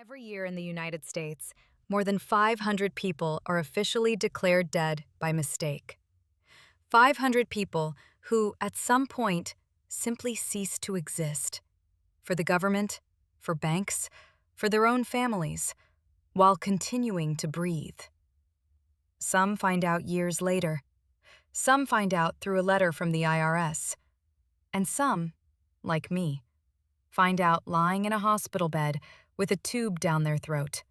Every year in the United States, more than 500 people are officially declared dead by mistake. 500 people who, at some point, simply cease to exist. For the government, for banks, for their own families, while continuing to breathe. Some find out years later. Some find out through a letter from the IRS. And some, like me, find out lying in a hospital bed with a tube down their throat,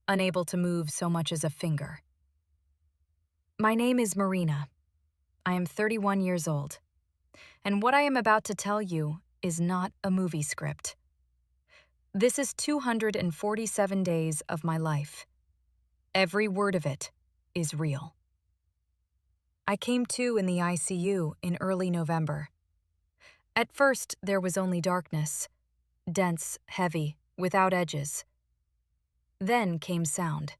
unable to move so much as a finger. My name is Marina. I am 31 years old, and what I am about to tell you is not a movie script. This is 247 days of my life. Every word of it is real. I came to in the ICU in early November. At first, there was only darkness, dense, heavy, without edges. Then came sound.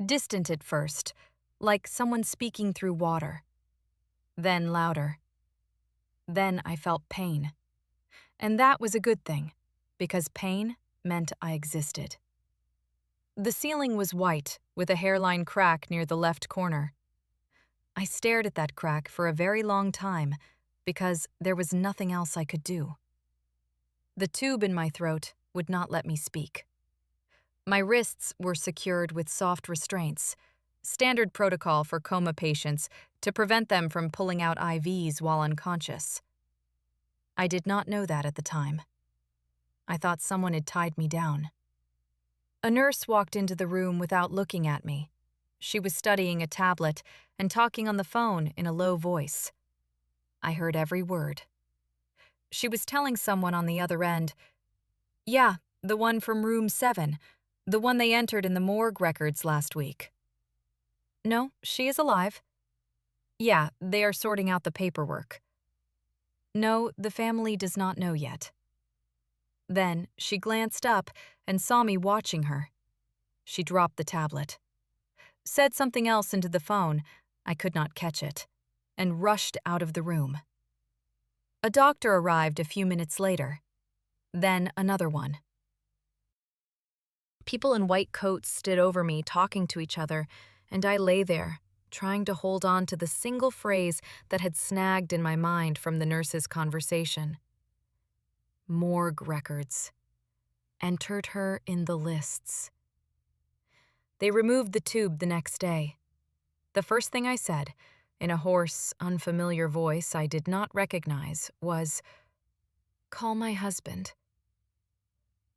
Distant at first, like someone speaking through water. Then louder. Then I felt pain. And that was a good thing, because pain meant I existed. The ceiling was white, with a hairline crack near the left corner. I stared at that crack for a very long time, because there was nothing else I could do. The tube in my throat would not let me speak. My wrists were secured with soft restraints, standard protocol for coma patients to prevent them from pulling out IVs while unconscious. I did not know that at the time. I thought someone had tied me down. A nurse walked into the room without looking at me. She was studying a tablet and talking on the phone in a low voice. I heard every word. She was telling someone on the other end, "Yeah, the one from room 7, the one they entered in the morgue records last week." "No, she is alive." "Yeah, they are sorting out the paperwork." "No, the family does not know yet." Then she glanced up and saw me watching her. She dropped the tablet, said something else into the phone, I could not catch it, and rushed out of the room. A doctor arrived a few minutes later. Then another one. People in white coats stood over me talking to each other, and I lay there, trying to hold on to the single phrase that had snagged in my mind from the nurse's conversation. Morgue records. Entered her in the lists. They removed the tube the next day. The first thing I said, in a hoarse, unfamiliar voice I did not recognize, was, "Call my husband."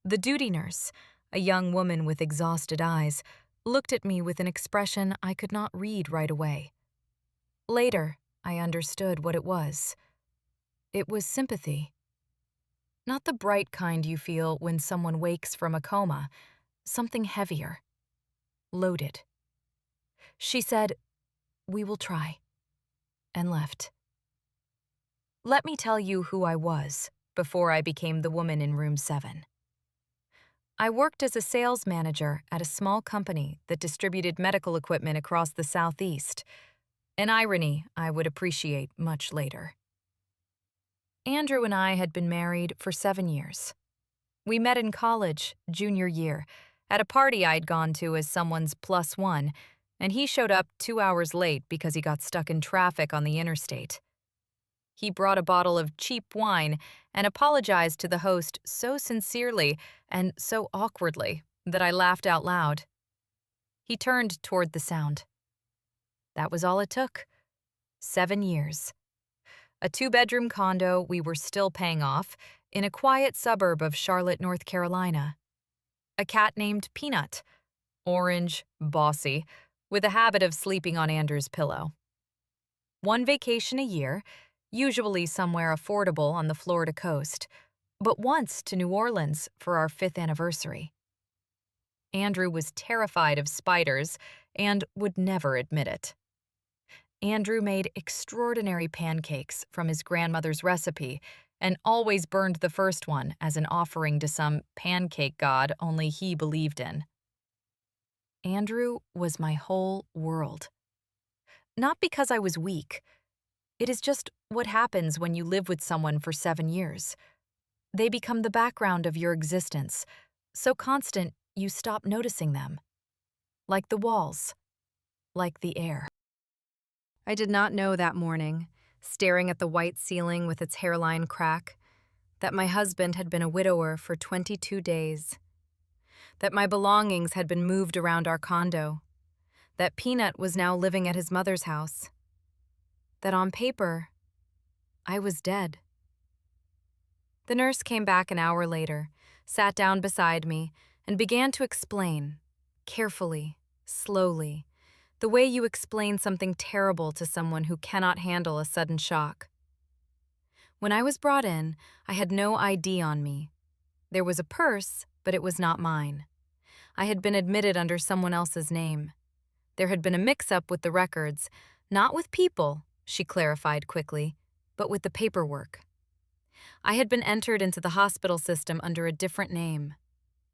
The duty nurse, a young woman with exhausted eyes, looked at me with an expression I could not read right away. Later, I understood what it was. It was sympathy. Not the bright kind you feel when someone wakes from a coma, something heavier. Loaded. She said, "We will try," and left. Let me tell you who I was before I became the woman in room 7. I worked as a sales manager at a small company that distributed medical equipment across the Southeast, an irony I would appreciate much later. Andrew and I had been married for 7 years. We met in college, junior year, at a party I'd gone to as someone's +1, and he showed up 2 hours late because he got stuck in traffic on the interstate. He brought a bottle of cheap wine and apologized to the host so sincerely and so awkwardly that I laughed out loud. He turned toward the sound. That was all it took. 7 years. A 2-bedroom condo we were still paying off in a quiet suburb of Charlotte, North Carolina. A cat named Peanut, orange, bossy, with a habit of sleeping on Andrew's pillow. One vacation a year, usually somewhere affordable on the Florida coast, but once to New Orleans for our 5th anniversary. Andrew was terrified of spiders and would never admit it. Andrew made extraordinary pancakes from his grandmother's recipe and always burned the first one as an offering to some pancake god only he believed in. Andrew was my whole world. Not because I was weak. It is just what happens when you live with someone for 7 years. They become the background of your existence, so constant you stop noticing them. Like the walls, like the air. I did not know that morning, staring at the white ceiling with its hairline crack, that my husband had been a widower for 22 days, that my belongings had been moved around our condo, that Peanut was now living at his mother's house, that on paper, I was dead. The nurse came back an hour later, sat down beside me, and began to explain, carefully, slowly, the way you explain something terrible to someone who cannot handle a sudden shock. When I was brought in, I had no ID on me. There was a purse, but it was not mine. I had been admitted under someone else's name. There had been a mix-up with the records, not with people, she clarified quickly, but with the paperwork. I had been entered into the hospital system under a different name.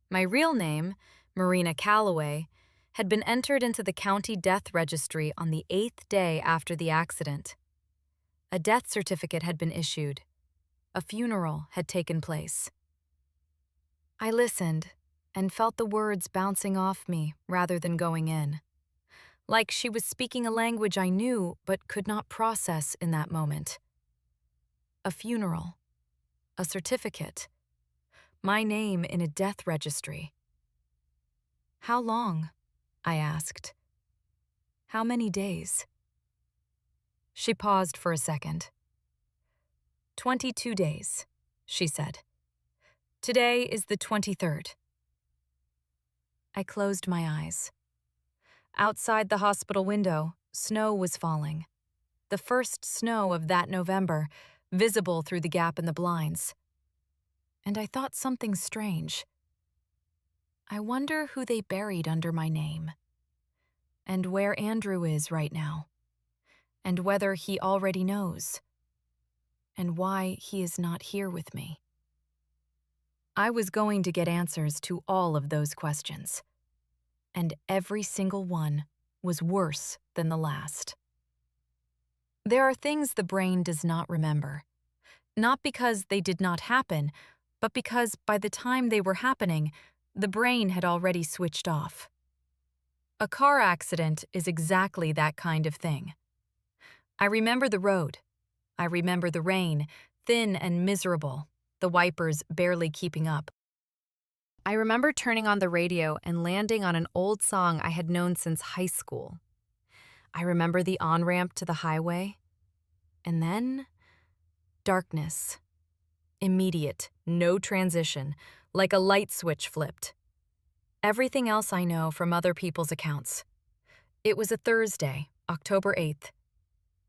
My real name, Marina Calloway, had been entered into the county death registry on the 8th day after the accident. A death certificate had been issued. A funeral had taken place. I listened and felt the words bouncing off me rather than going in, like she was speaking a language I knew but could not process in that moment. A funeral, a certificate, my name in a death registry. How long? I asked. How many days? She paused for a second. 22 days, she said. Today is the 23rd. I closed my eyes. Outside the hospital window, snow was falling. The first snow of that November, visible through the gap in the blinds. And I thought something strange. I wonder who they buried under my name. And where Andrew is right now. And whether he already knows. And why he is not here with me. I was going to get answers to all of those questions. And every single one was worse than the last. There are things the brain does not remember. Not because they did not happen, but because by the time they were happening, the brain had already switched off. A car accident is exactly that kind of thing. I remember the road. I remember the rain, thin and miserable, the wipers barely keeping up. I remember turning on the radio and landing on an old song I had known since high school. I remember the on-ramp to the highway. And then, darkness. Immediate, no transition, like a light switch flipped. Everything else I know from other people's accounts. It was a Thursday, October 8th.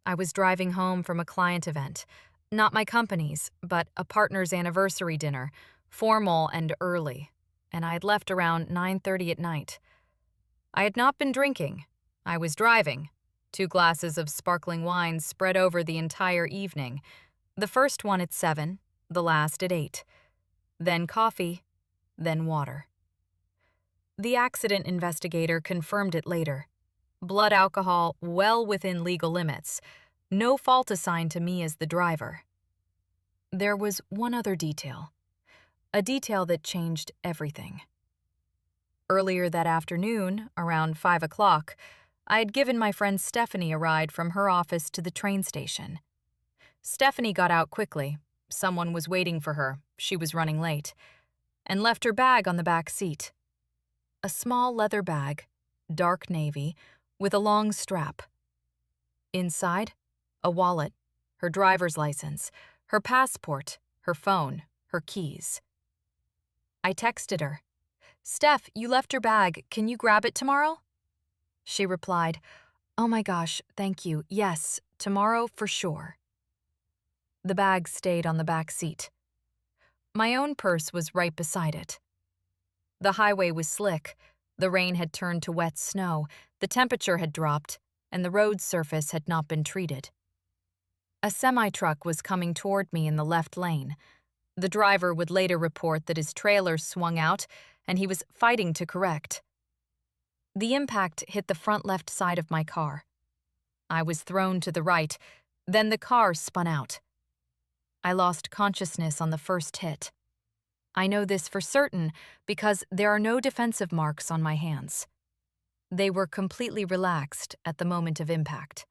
I was driving home from a client event, not my company's, but a partner's anniversary dinner, formal and early, and I had left around 9:30 at night. I had not been drinking. I was driving. 2 glasses of sparkling wine spread over the entire evening, the first one at 7, the last at 8. Then coffee, then water. The accident investigator confirmed it later. Blood alcohol well within legal limits. No fault assigned to me as the driver. There was one other detail. A detail that changed everything. Earlier that afternoon, around 5 o'clock, I had given my friend Stephanie a ride from her office to the train station. Stephanie got out quickly. Someone was waiting for her. She was running late. And left her bag on the back seat. A small leather bag, dark navy, with a long strap. Inside, a wallet, her driver's license, her passport, her phone, her keys. I texted her, "Steph, you left your bag. Can you grab it tomorrow?" She replied, "Oh my gosh, thank you. Yes, tomorrow for sure." The bag stayed on the back seat. My own purse was right beside it. The highway was slick. The rain had turned to wet snow, the temperature had dropped, and the road surface had not been treated. A semi-truck was coming toward me in the left lane. The driver would later report that his trailer swung out and he was fighting to correct. The impact hit the front left side of my car. I was thrown to the right, then the car spun out. I lost consciousness on the first hit. I know this for certain because there are no defensive marks on my hands. They were completely relaxed at the moment of impact.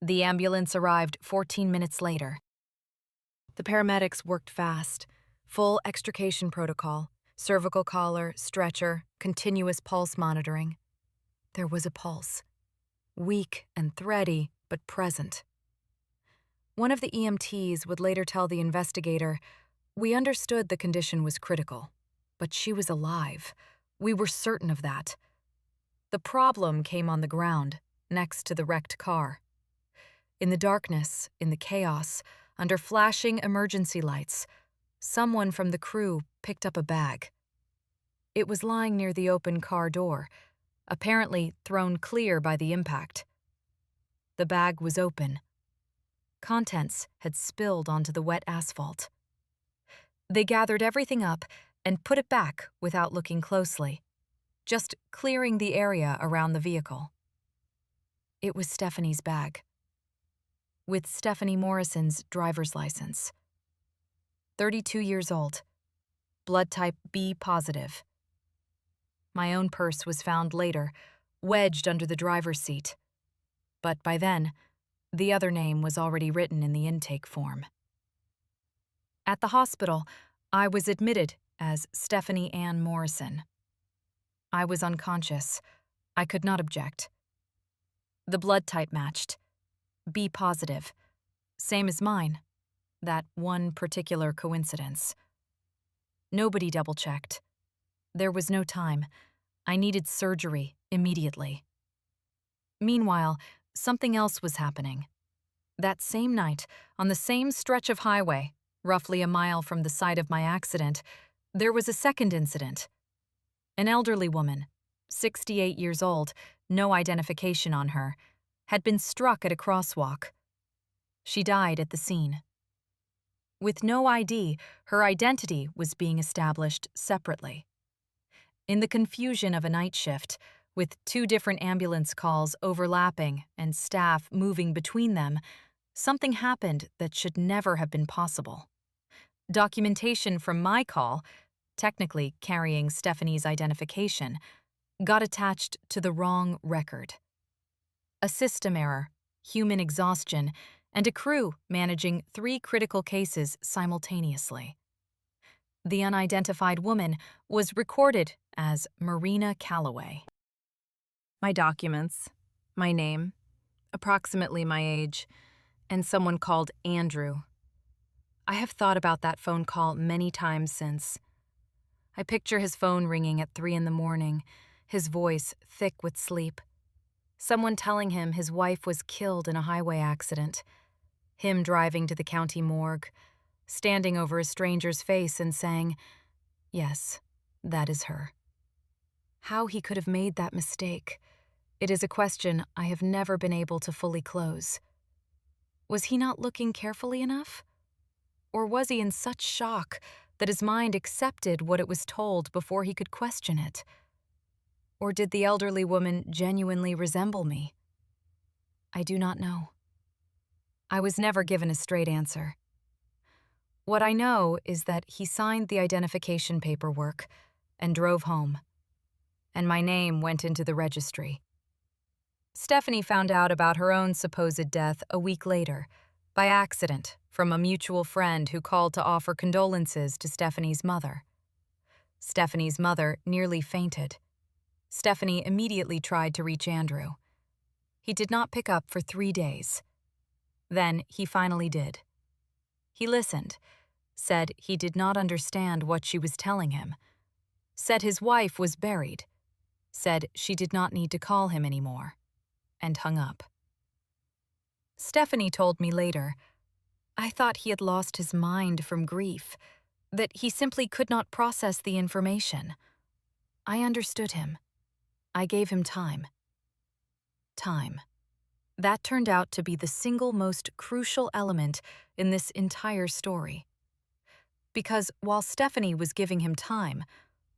The ambulance arrived 14 minutes later. The paramedics worked fast. Full extrication protocol, cervical collar, stretcher, continuous pulse monitoring. There was a pulse. Weak and thready, but present. One of the EMTs would later tell the investigator, "We understood the condition was critical, but she was alive. We were certain of that." The problem came on the ground, next to the wrecked car. In the darkness, in the chaos, under flashing emergency lights, someone from the crew picked up a bag. It was lying near the open car door, apparently thrown clear by the impact. The bag was open. Contents had spilled onto the wet asphalt. They gathered everything up and put it back without looking closely, just clearing the area around the vehicle. It was Stephanie's bag, with Stephanie Morrison's driver's license. 32 years old, blood type B positive. My own purse was found later, wedged under the driver's seat. But by then, the other name was already written in the intake form. At the hospital, I was admitted as Stephanie Ann Morrison. I was unconscious. I could not object. The blood type matched. B positive. Same as mine. That one particular coincidence. Nobody double-checked. There was no time. I needed surgery immediately. Meanwhile, something else was happening. That same night, on the same stretch of highway, roughly a mile from the site of my accident, there was a second incident. An elderly woman, 68 years old, no identification on her, had been struck at a crosswalk. She died at the scene. With no ID, her identity was being established separately. In the confusion of a night shift, with two different ambulance calls overlapping and staff moving between them, something happened that should never have been possible. Documentation from my call, technically carrying Stephanie's identification, got attached to the wrong record. A system error, human exhaustion, and a crew managing 3 critical cases simultaneously. The unidentified woman was recorded as Marina Calloway. My documents, my name, approximately my age, and someone called Andrew. I have thought about that phone call many times since. I picture his phone ringing at 3 a.m, his voice thick with sleep. Someone telling him his wife was killed in a highway accident. Him driving to the county morgue, standing over a stranger's face and saying, "Yes, that is her." How he could have made that mistake, it is a question I have never been able to fully close. Was he not looking carefully enough? Or was he in such shock that his mind accepted what it was told before he could question it? Or did the elderly woman genuinely resemble me? I do not know. I was never given a straight answer. What I know is that he signed the identification paperwork and drove home, and my name went into the registry. Stephanie found out about her own supposed death a week later, by accident, from a mutual friend who called to offer condolences to Stephanie's mother. Stephanie's mother nearly fainted. Stephanie immediately tried to reach Andrew. He did not pick up for 3 days. Then he finally did. He listened, said he did not understand what she was telling him, said his wife was buried, said she did not need to call him anymore, and hung up. Stephanie told me later, "I thought he had lost his mind from grief, that he simply could not process the information. I understood him. I gave him time." Time. That turned out to be the single most crucial element in this entire story. Because while Stephanie was giving him time,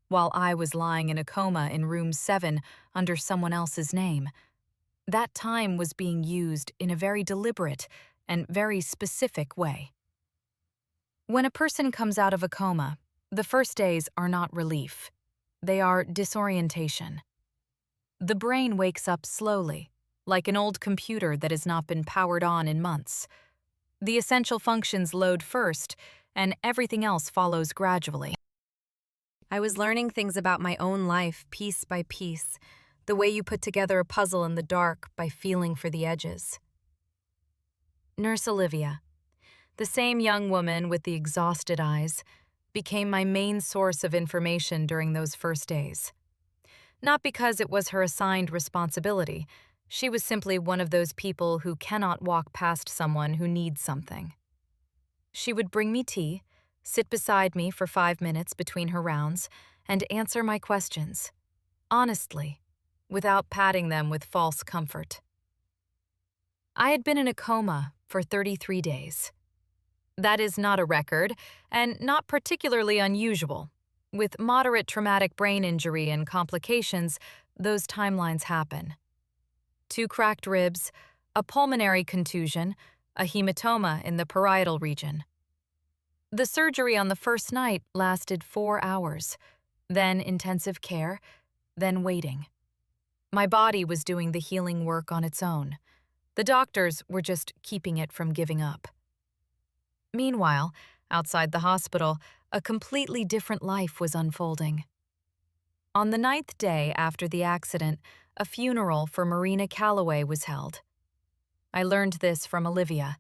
while I was lying in a coma in room 7 under someone else's name, that time was being used in a very deliberate and very specific way. When a person comes out of a coma, The first days are not relief. They are disorientation. The brain wakes up slowly, like an old computer that has not been powered on in months. The essential functions load first, and everything else follows gradually. I was learning things about my own life piece by piece, the way you put together a puzzle in the dark by feeling for the edges. Nurse Olivia, the same young woman with the exhausted eyes, became my main source of information during those first days. Not because it was her assigned responsibility, she was simply one of those people who cannot walk past someone who needs something. She would bring me tea, sit beside me for 5 minutes between her rounds, and answer my questions, honestly, without padding them with false comfort. I had been in a coma for 33 days. That is not a record, and not particularly unusual. With moderate traumatic brain injury and complications, those timelines happen. 2 cracked ribs, a pulmonary contusion, a hematoma in the parietal region. The surgery on the first night lasted 4 hours, then intensive care, then waiting. My body was doing the healing work on its own. The doctors were just keeping it from giving up. Meanwhile, outside the hospital, a completely different life was unfolding. On the 9th day after the accident, a funeral for Marina Calloway was held. I learned this from Olivia.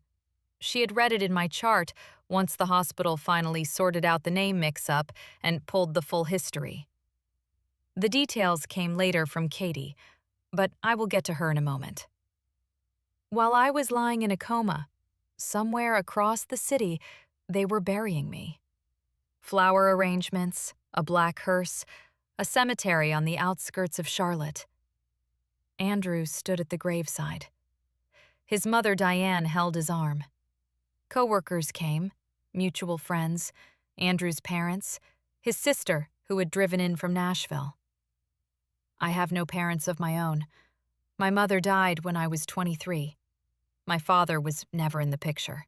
She had read it in my chart once the hospital finally sorted out the name mix-up and pulled the full history. The details came later from Katie, but I will get to her in a moment. While I was lying in a coma, somewhere across the city, they were burying me. Flower arrangements, a black hearse, a cemetery on the outskirts of Charlotte. Andrew stood at the graveside. His mother, Diane, held his arm. Coworkers came, mutual friends, Andrew's parents, his sister, who had driven in from Nashville. I have no parents of my own. My mother died when I was 23. My father was never in the picture.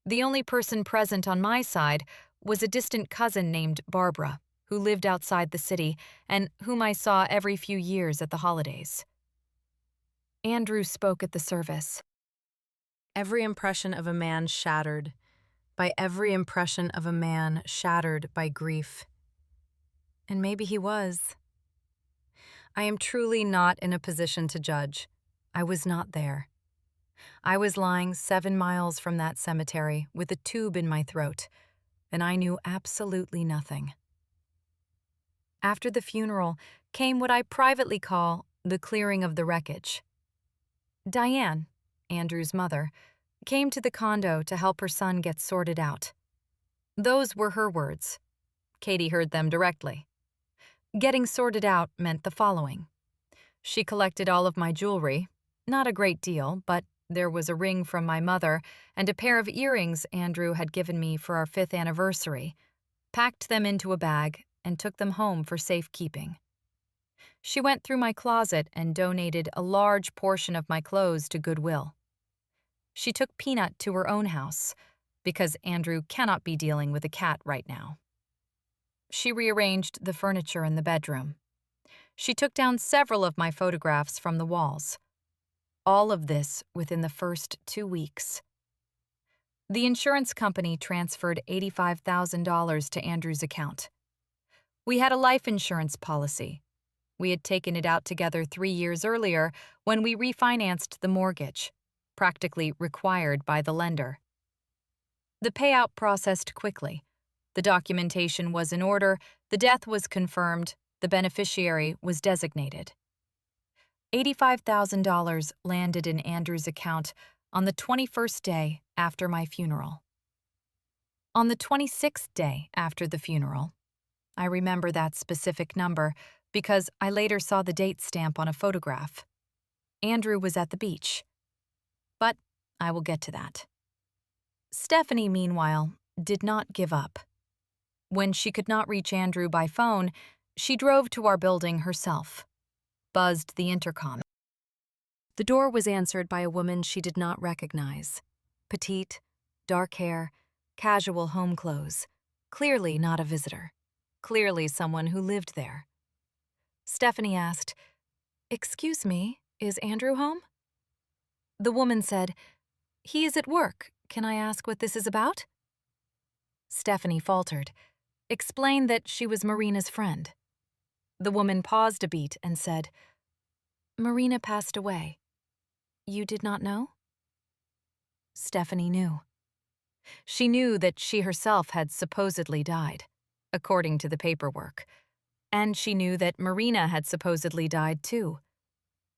The only person present on my side was a distant cousin named Barbara, who lived outside the city and whom I saw every few years at the holidays. Andrew spoke at the service. Every impression of a man shattered, by every impression of a man shattered by grief. And maybe he was. I am truly not in a position to judge. I was not there. I was lying 7 miles from that cemetery with a tube in my throat, and I knew absolutely nothing. After the funeral came what I privately call the clearing of the wreckage. Diane, Andrew's mother, came to the condo to help her son get sorted out. Those were her words. Katie heard them directly. Getting sorted out meant the following. She collected all of my jewelry, not a great deal, but there was a ring from my mother and a pair of earrings Andrew had given me for our 5th anniversary, packed them into a bag, and took them home for safekeeping. She went through my closet and donated a large portion of my clothes to Goodwill. She took Peanut to her own house, because Andrew cannot be dealing with a cat right now. She rearranged the furniture in the bedroom. She took down several of my photographs from the walls. All of this within the first 2 weeks. The insurance company transferred $85,000 to Andrew's account. We had a life insurance policy. We had taken it out together 3 years earlier when we refinanced the mortgage, practically required by the lender. The payout processed quickly. The documentation was in order, the death was confirmed, the beneficiary was designated. $85,000 landed in Andrew's account on the 21st day after my funeral. On the 26th day after the funeral, I remember that specific number because I later saw the date stamp on a photograph. Andrew was at the beach. But I will get to that. Stephanie, meanwhile, did not give up. When she could not reach Andrew by phone, she drove to our building herself, buzzed the intercom. The door was answered by a woman she did not recognize. Petite, dark hair, casual home clothes, Clearly not a visitor. Clearly someone who lived there. Stephanie asked, "Excuse me, is Andrew home?" The woman said, "He is at work. Can I ask what this is about?" Stephanie faltered, explained that she was Marina's friend. The woman paused a beat and said, "Marina passed away. You did not know?" Stephanie knew. She knew that she herself had supposedly died, according to the paperwork, and she knew that Marina had supposedly died too.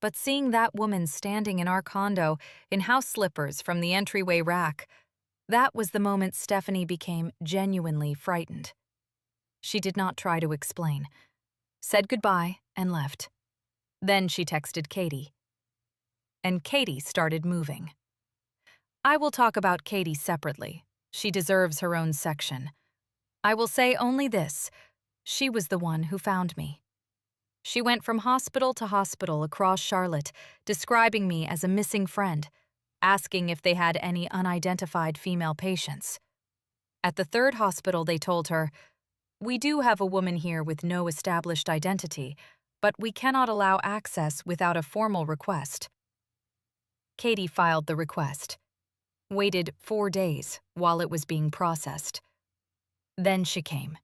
But seeing that woman standing in our condo in house slippers from the entryway rack, that was the moment Stephanie became genuinely frightened. She did not try to explain, said goodbye and left. Then she texted Katie. And Katie started moving. I will talk about Katie separately. She deserves her own section. I will say only this: she was the one who found me. She went from hospital to hospital across Charlotte, describing me as a missing friend, asking if they had any unidentified female patients. At the third hospital, they told her, "We do have a woman here with no established identity, but we cannot allow access without a formal request." Katie filed the request, waited 4 days while it was being processed. Then she came,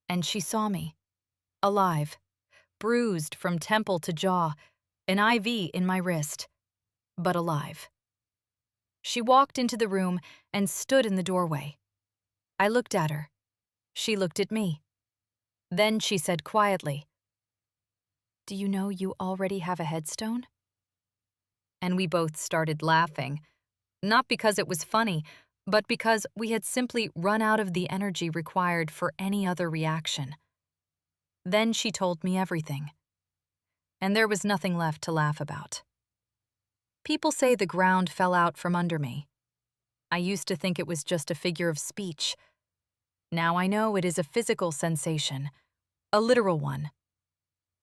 and she saw me, alive, bruised from temple to jaw, an IV in my wrist, but alive. She walked into the room and stood in the doorway. I looked at her. She looked at me. Then she said quietly, "Do you know you already have a headstone?" And we both started laughing, not because it was funny, but because we had simply run out of the energy required for any other reaction. Then she told me everything. And there was nothing left to laugh about. People say the ground fell out from under me. I used to think it was just a figure of speech. Now I know it is a physical sensation, a literal one.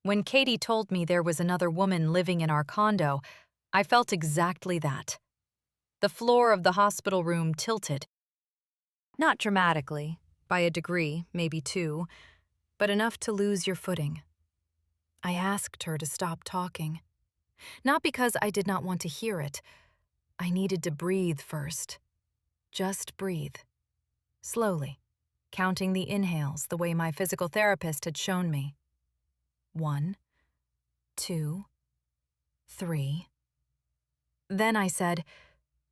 When Katie told me there was another woman living in our condo, I felt exactly that. The floor of the hospital room tilted. Not dramatically, by a degree, maybe 2, but enough to lose your footing. I asked her to stop talking. Not because I did not want to hear it. I needed to breathe first. Just breathe. Slowly, counting the inhales the way my physical therapist had shown me. 1, 2, 3. Then I said,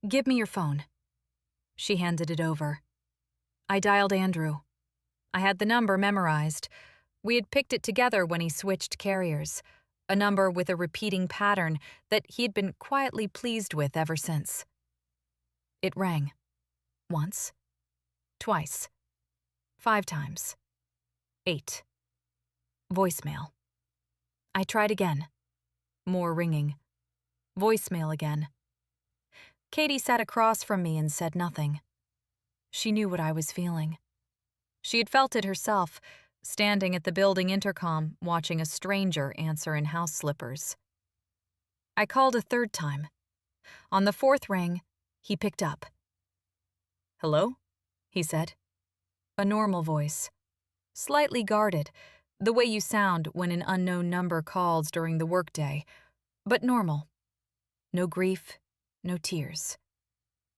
"Give me your phone." She handed it over. I dialed Andrew. I had the number memorized. We had picked it together when he switched carriers, a number with a repeating pattern that he had been quietly pleased with ever since. It rang. Once. Twice. 5 times. 8. Voicemail. I tried again. More ringing. Voicemail again. Katie sat across from me and said nothing. She knew what I was feeling. She had felt it herself, standing at the building intercom, watching a stranger answer in house slippers. I called a 3rd time. On the 4th ring, he picked up. "Hello?" he said. A normal voice. Slightly guarded, the way you sound when an unknown number calls during the workday, but normal. No grief, no tears.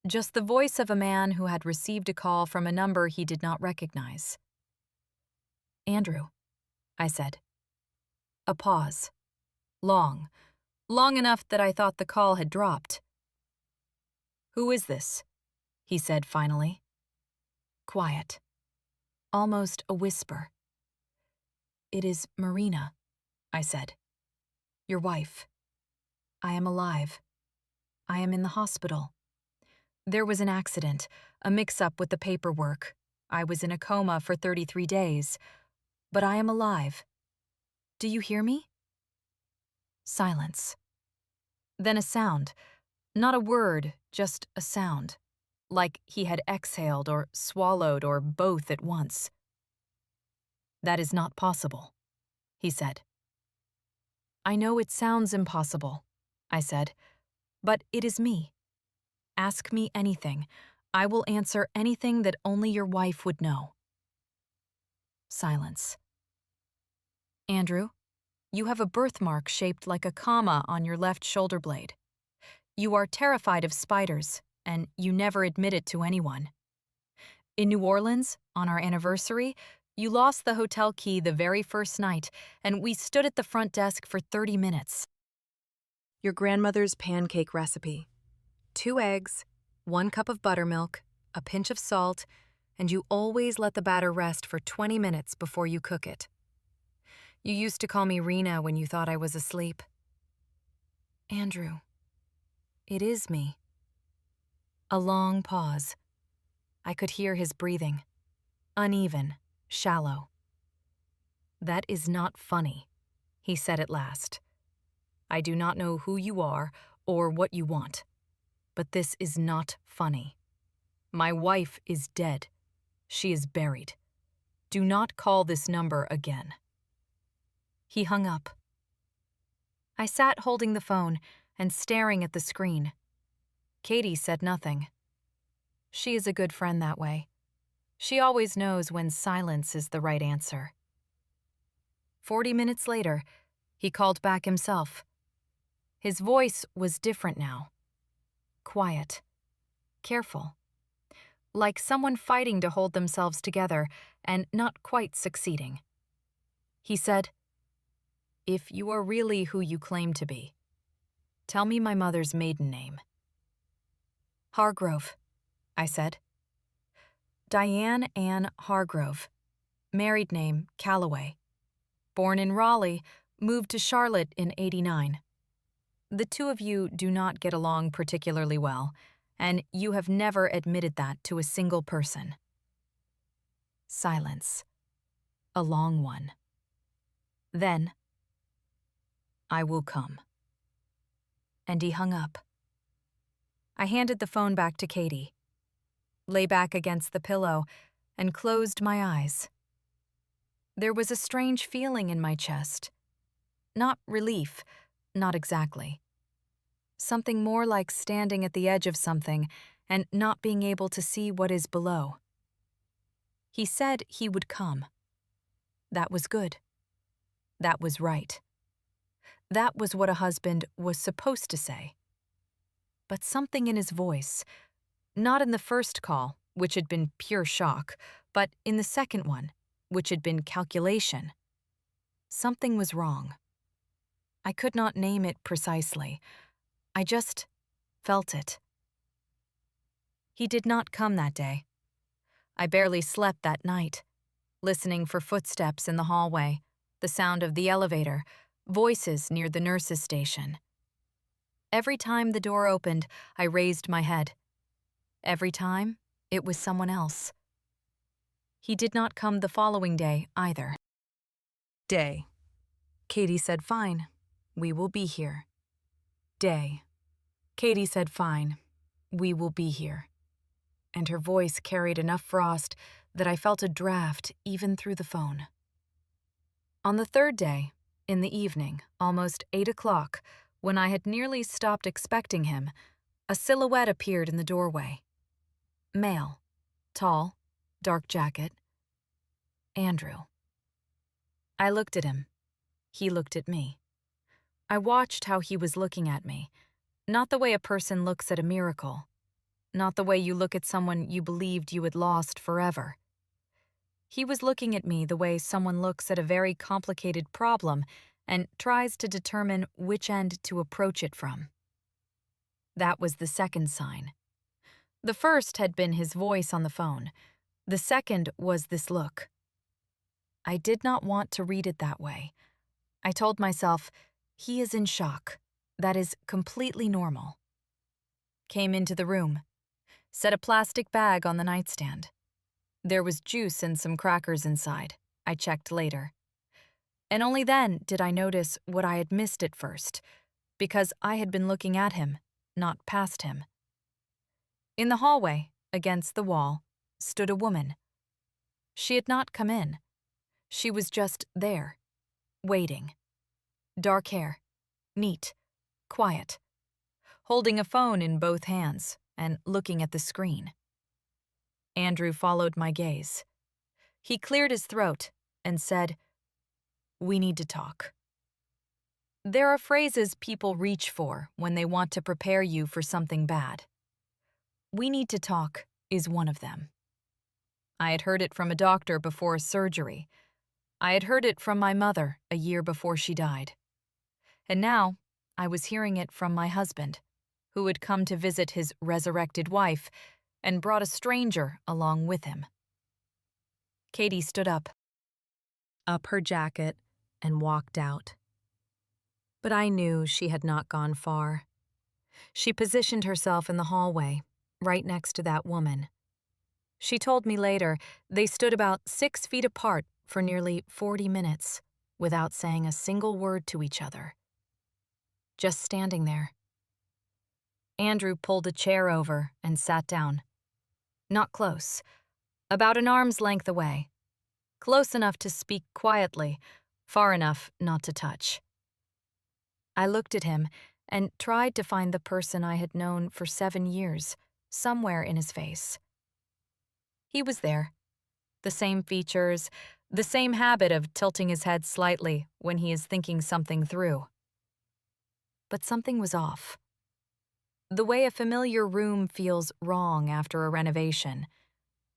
Just the voice of a man who had received a call from a number he did not recognize. "Andrew," I said. A pause. Long enough that I thought the call had dropped. "Who is this?" he said finally. Quiet. Almost a whisper. "It is Marina," I said. "Your wife. I am alive. I am in the hospital. There was an accident, a mix-up with the paperwork. I was in a coma for 33 days. But I am alive. Do you hear me?" Silence. Then a sound. Not a word, just a sound. Like he had exhaled or swallowed or both at once. "That is not possible," he said. "I know it sounds impossible," I said, "but it is me. Ask me anything. I will answer anything that only your wife would know." Silence. Andrew, you have a birthmark shaped like a comma on your left shoulder blade. You are terrified of spiders, and you never admit it to anyone. In New Orleans, on our anniversary, you lost the hotel key the very first night, and we stood at the front desk for 30 minutes. Your grandmother's pancake recipe. 2 eggs, 1 cup of buttermilk, a pinch of salt, and you always let the batter rest for 20 minutes before you cook it. You used to call me Rena when you thought I was asleep. Andrew, it is me. A long pause. I could hear his breathing. Uneven, shallow. That is not funny, he said at last. I do not know who you are or what you want, but this is not funny. My wife is dead. She is buried. Do not call this number again. He hung up. I sat holding the phone and staring at the screen. Katie said nothing. She is a good friend that way. She always knows when silence is the right answer. 40 minutes later, he called back himself. His voice was different now. Quiet. Careful. Like someone fighting to hold themselves together and not quite succeeding. He said, "If you are really who you claim to be, tell me my mother's maiden name." "Hargrove," I said. "Diane Ann Hargrove. Married name, Calloway. Born in Raleigh, moved to Charlotte in '89. The two of you do not get along particularly well, and you have never admitted that to a single person." Silence. A long one. Then, "I will come." And he hung up. I handed the phone back to Katie, lay back against the pillow, and closed my eyes. There was a strange feeling in my chest. Not relief, not exactly. Something more like standing at the edge of something and not being able to see what is below. He said he would come. That was good. That was right. That was what a husband was supposed to say. But something in his voice, not in the first call, which had been pure shock, but in the second one, which had been calculation. Something was wrong. I could not name it precisely. I just felt it. He did not come that day. I barely slept that night, listening for footsteps in the hallway, the sound of the elevator, voices near the nurse's station. Every time the door opened, I raised my head. Every time, it was someone else. He did not come the following day either. Day. Katie said, "Fine, we will be here." Day. Katie said, "Fine, we will be here." And her voice carried enough frost that I felt a draft even through the phone. On the third day, in the evening, almost 8 o'clock, when I had nearly stopped expecting him, a silhouette appeared in the doorway. Male. Tall. Dark jacket. Andrew. I looked at him. He looked at me. I watched how he was looking at me, not the way a person looks at a miracle, not the way you look at someone you believed you had lost forever. He was looking at me the way someone looks at a very complicated problem and tries to determine which end to approach it from. That was the second sign. The first had been his voice on the phone. The second was this look. I did not want to read it that way. I told myself, he is in shock. That is completely normal. Came into the room. Set a plastic bag on the nightstand. There was juice and some crackers inside. I checked later. And only then did I notice what I had missed at first, because I had been looking at him, not past him. In the hallway, against the wall, stood a woman. She had not come in. She was just there, waiting. Dark hair, neat, quiet, holding a phone in both hands and looking at the screen. Andrew followed my gaze. He cleared his throat and said, "We need to talk." There are phrases people reach for when they want to prepare you for something bad. "We need to talk" is one of them. I had heard it from a doctor before a surgery. I had heard it from my mother a year before she died. And now I was hearing it from my husband, who had come to visit his resurrected wife and brought a stranger along with him. Katie stood up her jacket, and walked out. But I knew she had not gone far. She positioned herself in the hallway, right next to that woman. She told me later they stood about 6 feet apart for nearly 40 minutes without saying a single word to each other. Just standing there. Andrew pulled a chair over and sat down. Not close, about an arm's length away. Close enough to speak quietly, far enough not to touch. I looked at him and tried to find the person I had known for 7 years, somewhere in his face. He was there. The same features, the same habit of tilting his head slightly when he is thinking something through. But something was off. The way a familiar room feels wrong after a renovation.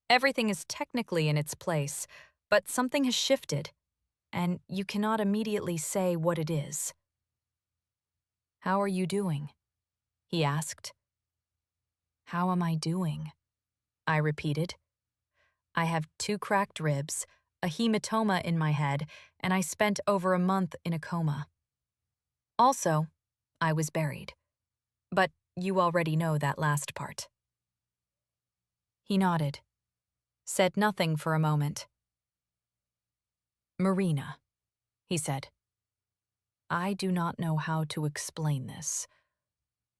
Everything is technically in its place, but something has shifted, and you cannot immediately say what it is. "How are you doing?" he asked. "How am I doing?" I repeated. I have 2 cracked ribs, a hematoma in my head, and I spent over a month in a coma. Also, I was buried. But you already know that last part. He nodded, said nothing for a moment. "Marina," he said. "I do not know how to explain this.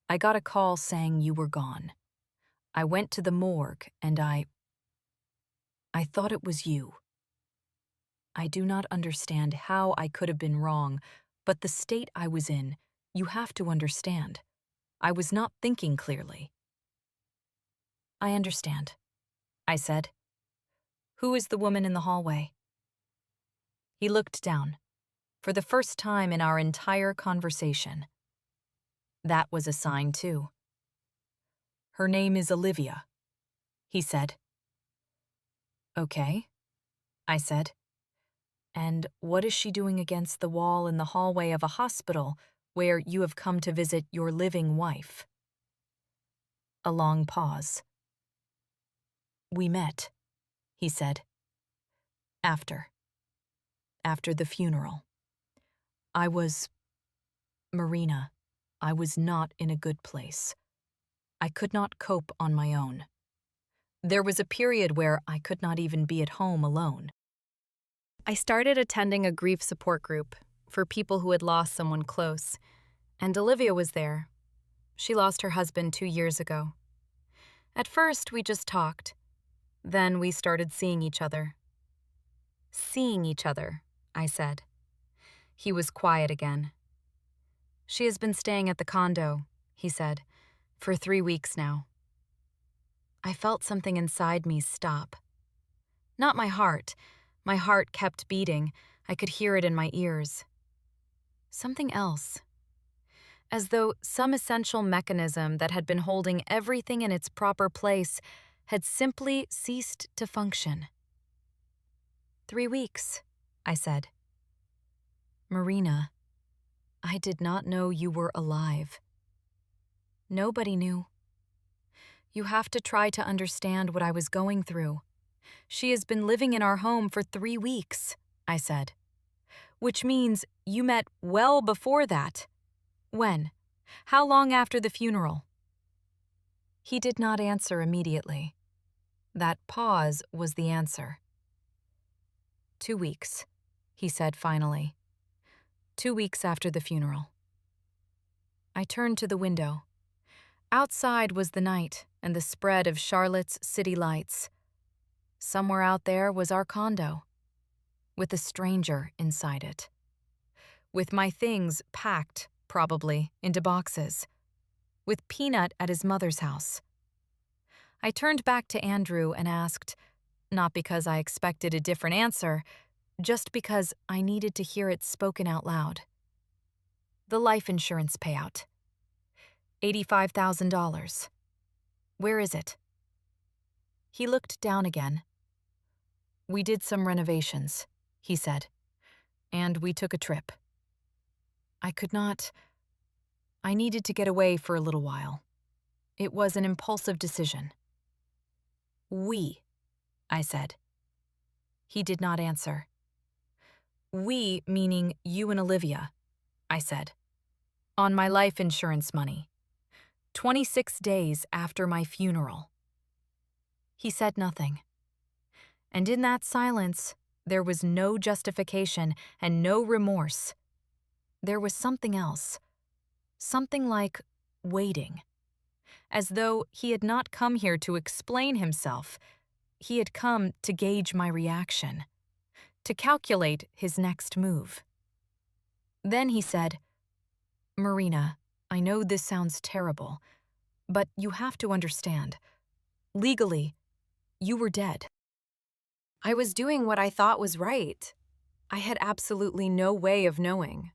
I got a call saying you were gone. I went to the morgue and I thought it was you. I do not understand how I could have been wrong, but the state I was in, you have to understand. I was not thinking clearly." "I understand," I said. "Who is the woman in the hallway?" He looked down, for the first time in our entire conversation. That was a sign, too. "Her name is Olivia," he said. "Okay," I said. "And what is she doing against the wall in the hallway of a hospital where you have come to visit your living wife?" A long pause. "We met," he said. After the funeral. Marina, I was not in a good place. I could not cope on my own. There was a period where I could not even be at home alone. I started attending a grief support group for people who had lost someone close, and Olivia was there. She lost her husband 2 years ago. At first, we just talked. Then we started seeing each other. "Seeing each other," I said. He was quiet again. "She has been staying at the condo," he said, "for 3 weeks now." I felt something inside me stop. Not my heart. My heart kept beating. I could hear it in my ears. Something else. As though some essential mechanism that had been holding everything in its proper place had simply ceased to function. 3 weeks, I said. "Marina, I did not know you were alive." "Nobody knew." "You have to try to understand what I was going through. She has been living in our home for 3 weeks, I said. "Which means you met well before that. When? How long after the funeral?" He did not answer immediately. That pause was the answer. 2 weeks, he said finally. 2 weeks after the funeral. I turned to the window. Outside was the night and the spread of Charlotte's city lights. Somewhere out there was our condo, with a stranger inside it. With my things packed, probably, into boxes. With Peanut at his mother's house. I turned back to Andrew and asked, not because I expected a different answer, just because I needed to hear it spoken out loud. The life insurance payout. $85,000. Where is it? He looked down again. We did some renovations, he said, and we took a trip. I could not. I needed to get away for a little while. It was an impulsive decision. We, I said. He did not answer. We meaning you and Olivia, I said. On my life insurance money. 26 days after my funeral. He said nothing. And in that silence, there was no justification and no remorse. There was something else. Something like waiting. As though he had not come here to explain himself. He had come to gauge my reaction, to calculate his next move. Then he said, Marina, I know this sounds terrible, but you have to understand. Legally, you were dead. I was doing what I thought was right. I had absolutely no way of knowing.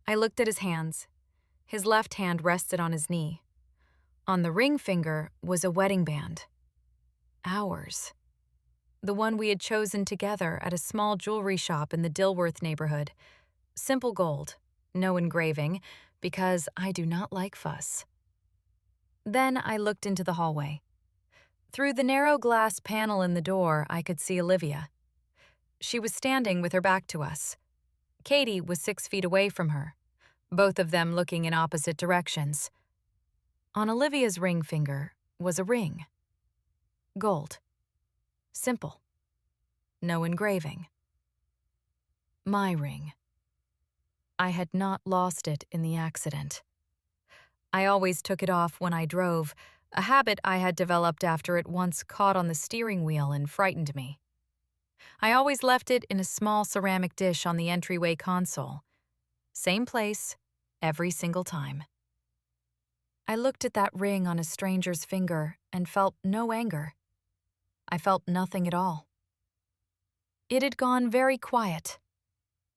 I looked at his hands. His left hand rested on his knee. On the ring finger was a wedding band. Ours. The one we had chosen together at a small jewelry shop in the Dilworth neighborhood. Simple gold, no engraving, because I do not like fuss. Then I looked into the hallway. Through the narrow glass panel in the door, I could see Olivia. She was standing with her back to us. Katie was 6 feet away from her, both of them looking in opposite directions. On Olivia's ring finger was a ring. Gold. Simple. No engraving. My ring. I had not lost it in the accident. I always took it off when I drove, a habit I had developed after it once caught on the steering wheel and frightened me. I always left it in a small ceramic dish on the entryway console. Same place, every single time. I looked at that ring on a stranger's finger and felt no anger. I felt nothing at all. It had gone very quiet.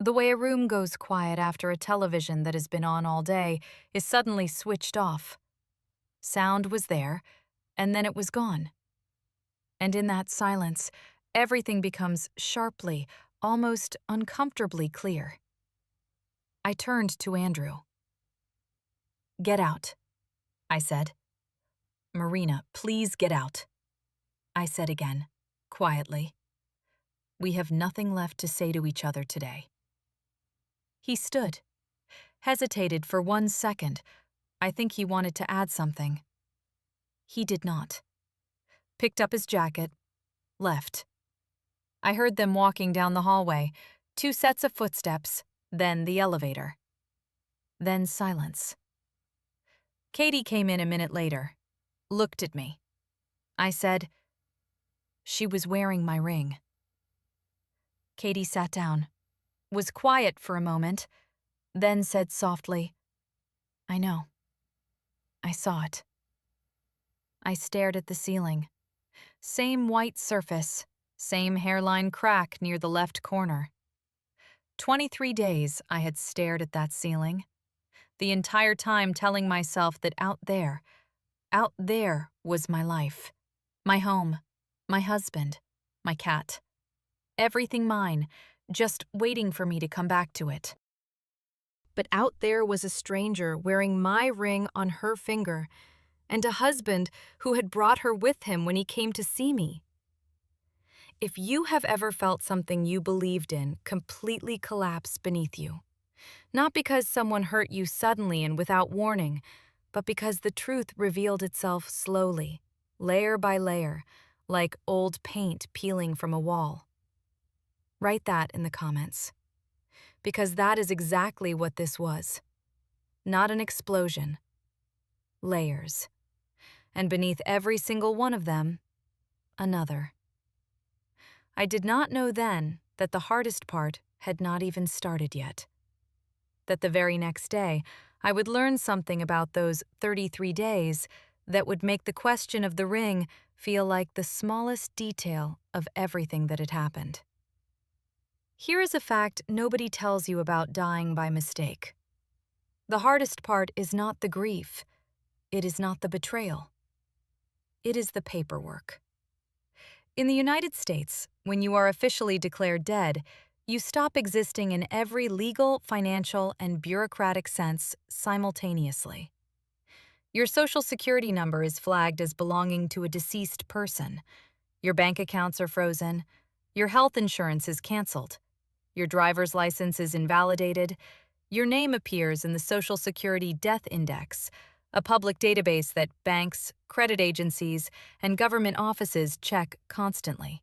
The way a room goes quiet after a television that has been on all day is suddenly switched off. Sound was there, and then it was gone. And in that silence, everything becomes sharply, almost uncomfortably clear. I turned to Andrew. Get out, I said. Marina, please get out, I said again, quietly. We have nothing left to say to each other today. He stood, hesitated for 1 second. I think he wanted to add something. He did not. Picked up his jacket, left. I heard them walking down the hallway, 2 sets of footsteps, then the elevator. Then silence. Katie came in a minute later, looked at me. I said, she was wearing my ring. Katie sat down, was quiet for a moment, then said softly, I know. I saw it. I stared at the ceiling. Same white surface, same hairline crack near the left corner. 23 days I had stared at that ceiling, the entire time telling myself that out there was my life, my home, my husband, my cat. Everything mine, just waiting for me to come back to it. But out there was a stranger wearing my ring on her finger, and a husband who had brought her with him when he came to see me. If you have ever felt something you believed in completely collapse beneath you, not because someone hurt you suddenly and without warning, but because the truth revealed itself slowly, layer by layer, like old paint peeling from a wall. Write that in the comments, because that is exactly what this was. Not an explosion. Layers. And beneath every single one of them, another. I did not know then that the hardest part had not even started yet. That the very next day, I would learn something about those 33 days that would make the question of the ring feel like the smallest detail of everything that had happened. Here is a fact nobody tells you about dying by mistake. The hardest part is not the grief. It is not the betrayal. It is the paperwork. In the United States, when you are officially declared dead, you stop existing in every legal, financial, and bureaucratic sense simultaneously. Your Social Security number is flagged as belonging to a deceased person. Your bank accounts are frozen. Your health insurance is canceled. Your driver's license is invalidated. Your name appears in the Social Security Death Index, a public database that banks, credit agencies, and government offices check constantly.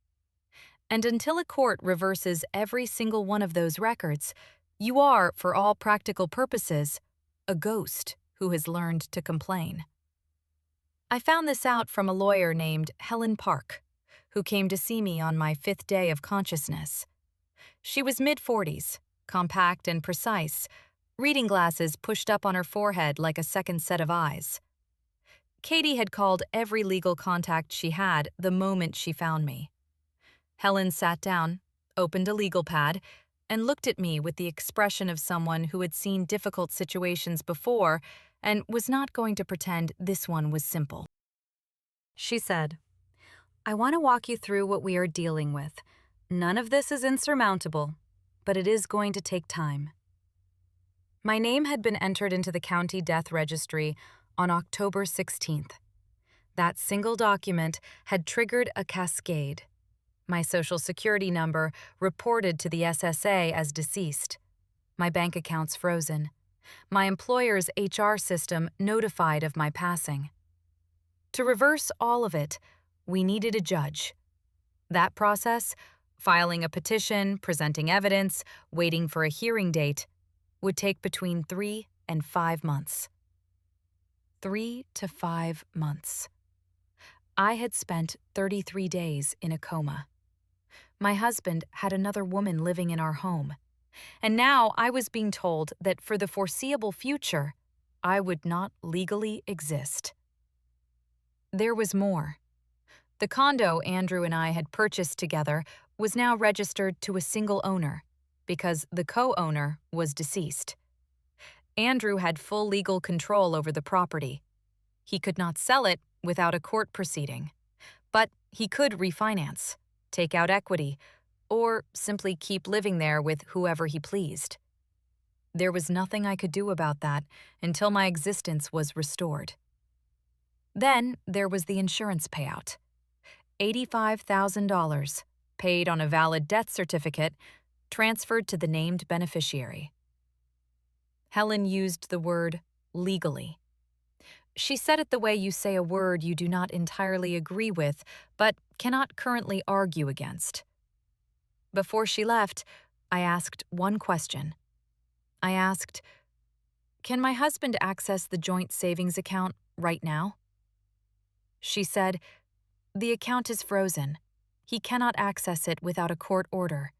And until a court reverses every single one of those records, you are, for all practical purposes, a ghost who has learned to complain. I found this out from a lawyer named Helen Park, who came to see me on my 5th day of consciousness. She was mid-40s, compact and precise, reading glasses pushed up on her forehead like a second set of eyes. Katie had called every legal contact she had the moment she found me. Helen sat down, opened a legal pad, and looked at me with the expression of someone who had seen difficult situations before and was not going to pretend this one was simple. She said, "I want to walk you through what we are dealing with. None of this is insurmountable, but it is going to take time." My name had been entered into the county death registry on October 16th. That single document had triggered a cascade. My Social Security number reported to the SSA as deceased. My bank accounts frozen. My employer's HR system notified of my passing. To reverse all of it, we needed a judge. That process, filing a petition, presenting evidence, waiting for a hearing date, would take between 3 and 5 months. 3 to 5 months. I had spent 33 days in a coma. My husband had another woman living in our home, and now I was being told that for the foreseeable future, I would not legally exist. There was more. The condo Andrew and I had purchased together was now registered to a single owner because the co-owner was deceased. Andrew had full legal control over the property. He could not sell it without a court proceeding, but he could refinance, take out equity, or simply keep living there with whoever he pleased. There was nothing I could do about that until my existence was restored. Then there was the insurance payout. $85,000, paid on a valid death certificate, transferred to the named beneficiary. Helen used the word legally. She said it the way you say a word you do not entirely agree with, but cannot currently argue against. Before she left, I asked one question. I asked, "Can my husband access the joint savings account right now?" She said, "The account is frozen. He cannot access it without a court order."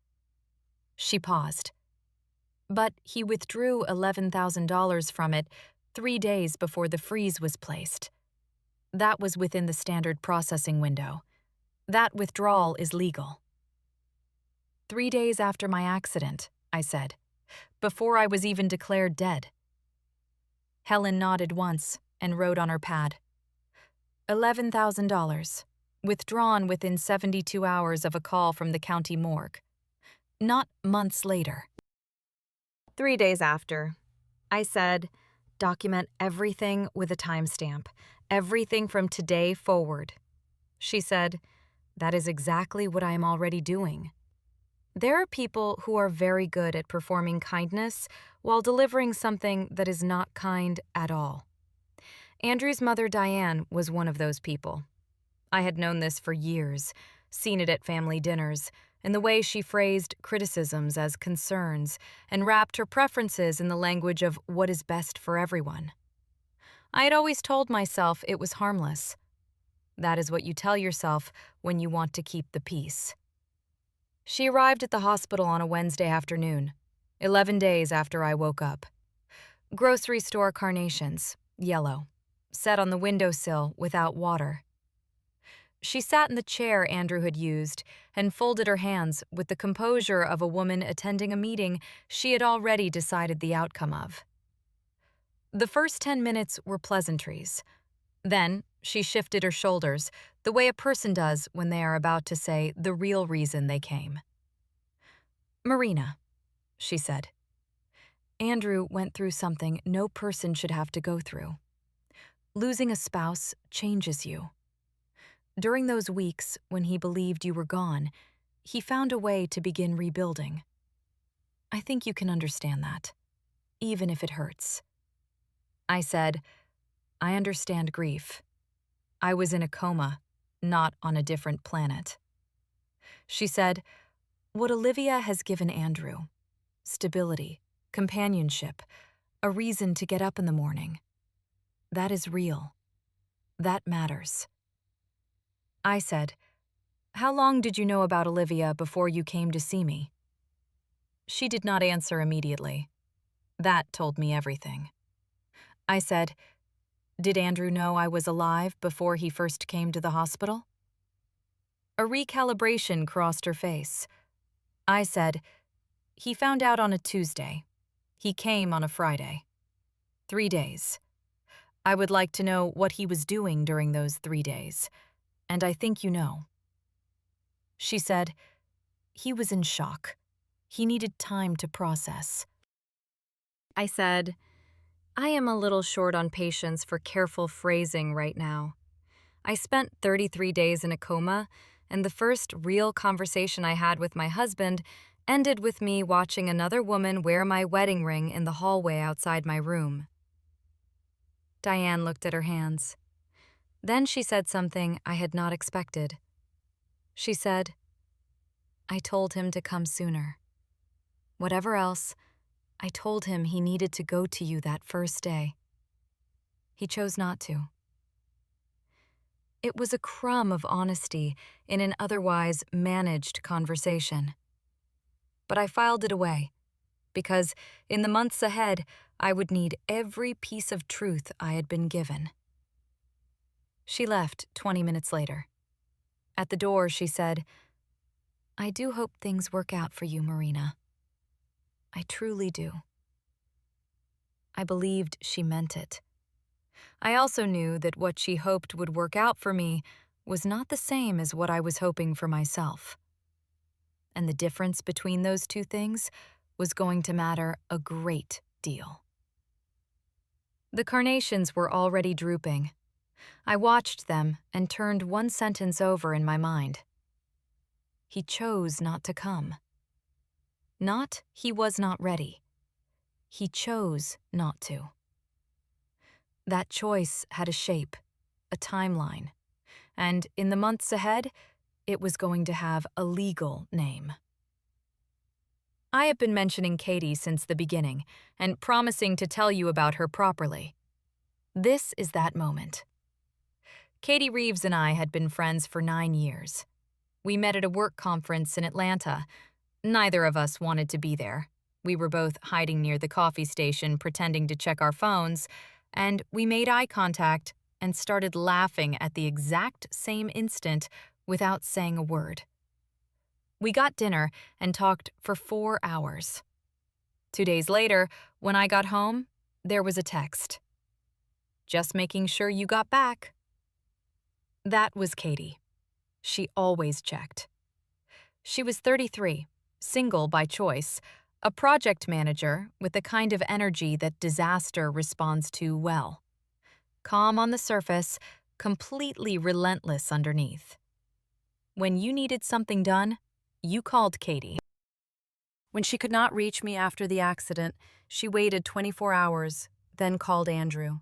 She paused. But he withdrew $11,000 from it 3 days before the freeze was placed. That was within the standard processing window. That withdrawal is legal. 3 days after my accident, I said, before I was even declared dead. Helen nodded once and wrote on her pad, $11,000, withdrawn within 72 hours of a call from the county morgue. Not months later. 3 days after, I said, document everything with a timestamp, everything from today forward. She said, that is exactly what I am already doing. There are people who are very good at performing kindness while delivering something that is not kind at all. Andrew's mother, Diane, was one of those people. I had known this for years, seen it at family dinners, and the way she phrased criticisms as concerns and wrapped her preferences in the language of what is best for everyone. I had always told myself it was harmless. That is what you tell yourself when you want to keep the peace. She arrived at the hospital on a Wednesday afternoon, 11 days after I woke up. Grocery store carnations, yellow, set on the windowsill without water. She sat in the chair Andrew had used and folded her hands with the composure of a woman attending a meeting she had already decided the outcome of. The first 10 minutes were pleasantries. Then she shifted her shoulders, the way a person does when they are about to say the real reason they came. "Marina," she said, "Andrew went through something no person should have to go through. Losing a spouse changes you. During those weeks when he believed you were gone, he found a way to begin rebuilding. I think you can understand that, even if it hurts." I said, "I understand grief. I was in a coma, not on a different planet." She said, "What Olivia has given Andrew, stability, companionship, a reason to get up in the morning, that is real. That matters." I said, "How long did you know about Olivia before you came to see me?" She did not answer immediately. That told me everything. I said, "Did Andrew know I was alive before he first came to the hospital?" A recalibration crossed her face. I said, "He found out on a Tuesday. He came on a Friday. 3 days. I would like to know what he was doing during those 3 days, and I think you know." She said, "He was in shock. He needed time to process." I said, "I am a little short on patience for careful phrasing right now. I spent 33 days in a coma, and the first real conversation I had with my husband ended with me watching another woman wear my wedding ring in the hallway outside my room." Diane looked at her hands. Then she said something I had not expected. She said, "I told him to come sooner. Whatever else, I told him he needed to go to you that first day. He chose not to." It was a crumb of honesty in an otherwise managed conversation. But I filed it away, because in the months ahead, I would need every piece of truth I had been given. She left 20 minutes later. At the door, she said, "I do hope things work out for you, Marina. I truly do." I believed she meant it. I also knew that what she hoped would work out for me was not the same as what I was hoping for myself. And the difference between those two things was going to matter a great deal. The carnations were already drooping. I watched them and turned one sentence over in my mind. He chose not to come. Not he was not ready. He chose not to. That choice had a shape, a timeline, and in the months ahead, it was going to have a legal name. I have been mentioning Katie since the beginning and promising to tell you about her properly. This is that moment. Katie Reeves and I had been friends for 9 years. We met at a work conference in Atlanta. Neither of us wanted to be there. We were both hiding near the coffee station pretending to check our phones, and we made eye contact and started laughing at the exact same instant without saying a word. We got dinner and talked for 4 hours. 2 days later, when I got home, there was a text. "Just making sure you got back." That was Katie. She always checked. She was 33, single by choice, a project manager with the kind of energy that disaster responds to well. Calm on the surface, completely relentless underneath. When you needed something done, you called Katie. When she could not reach me after the accident, she waited 24 hours, then called Andrew.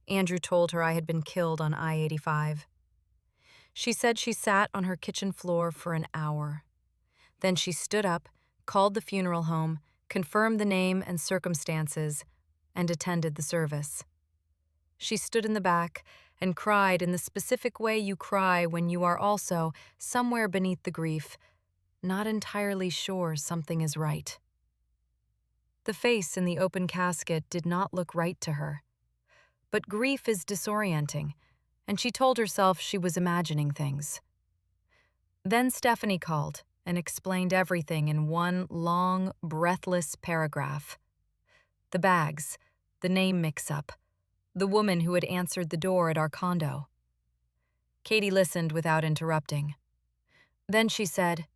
Andrew told her I had been killed on I-85. She said she sat on her kitchen floor for an hour. Then she stood up, called the funeral home, confirmed the name and circumstances, and attended the service. She stood in the back and cried in the specific way you cry when you are also, somewhere beneath the grief, not entirely sure something is right. The face in the open casket did not look right to her. But grief is disorienting, and she told herself she was imagining things. Then Stephanie called and explained everything in one long, breathless paragraph. The bags, the name mix-up, the woman who had answered the door at our condo. Katie listened without interrupting. Then she said,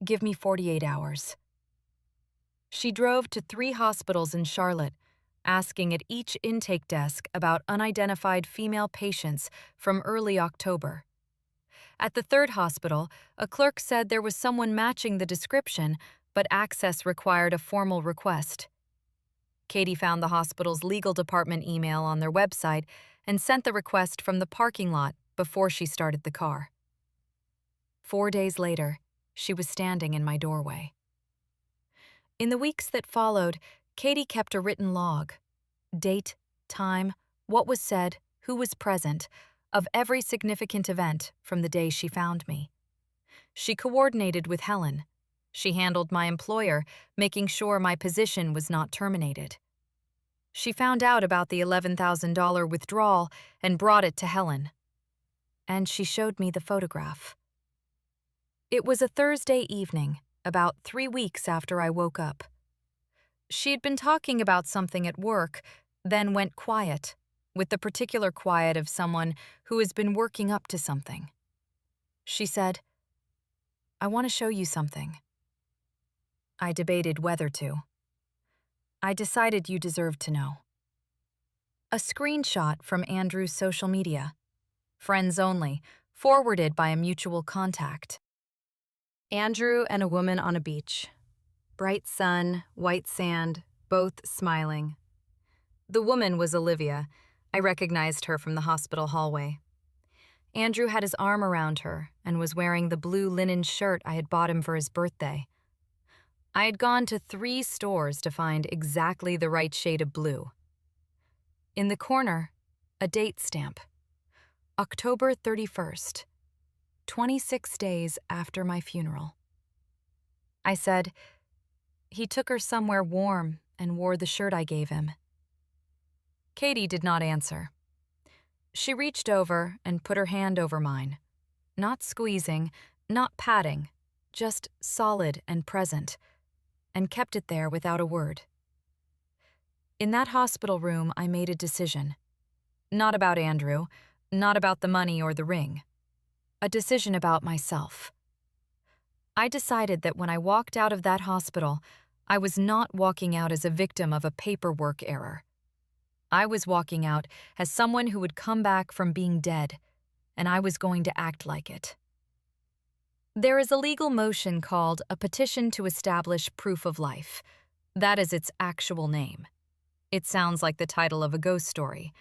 "Give me 48 hours." She drove to 3 hospitals in Charlotte, asking at each intake desk about unidentified female patients from early October. At the 3rd hospital, a clerk said there was someone matching the description, but access required a formal request. Katie found the hospital's legal department email on their website and sent the request from the parking lot before she started the car. 4 days later, she was standing in my doorway. In the weeks that followed, Katie kept a written log. Date, time, what was said, who was present, of every significant event from the day she found me. She coordinated with Helen. She handled my employer, making sure my position was not terminated. She found out about the $11,000 withdrawal and brought it to Helen. And she showed me the photograph. It was a Thursday evening, about 3 weeks after I woke up. She had been talking about something at work, then went quiet, with the particular quiet of someone who has been working up to something. She said, "I want to show you something." I debated whether to. I decided you deserved to know. A screenshot from Andrew's social media. Friends only, forwarded by a mutual contact. Andrew and a woman on a beach. Bright sun, white sand, both smiling. The woman was Olivia. I recognized her from the hospital hallway. Andrew had his arm around her and was wearing the blue linen shirt I had bought him for his birthday. I had gone to 3 stores to find exactly the right shade of blue. In the corner, a date stamp. October 31st, 26 days after my funeral. I said, "He took her somewhere warm and wore the shirt I gave him." Katie did not answer. She reached over and put her hand over mine. Not squeezing, not patting, just solid and present, and kept it there without a word. In that hospital room, I made a decision. Not about Andrew, not about the money or the ring. A decision about myself. I decided that when I walked out of that hospital, I was not walking out as a victim of a paperwork error. I was walking out as someone who would come back from being dead, and I was going to act like it. There is a legal motion called a petition to establish proof of life. That is its actual name. It sounds like the title of a ghost story.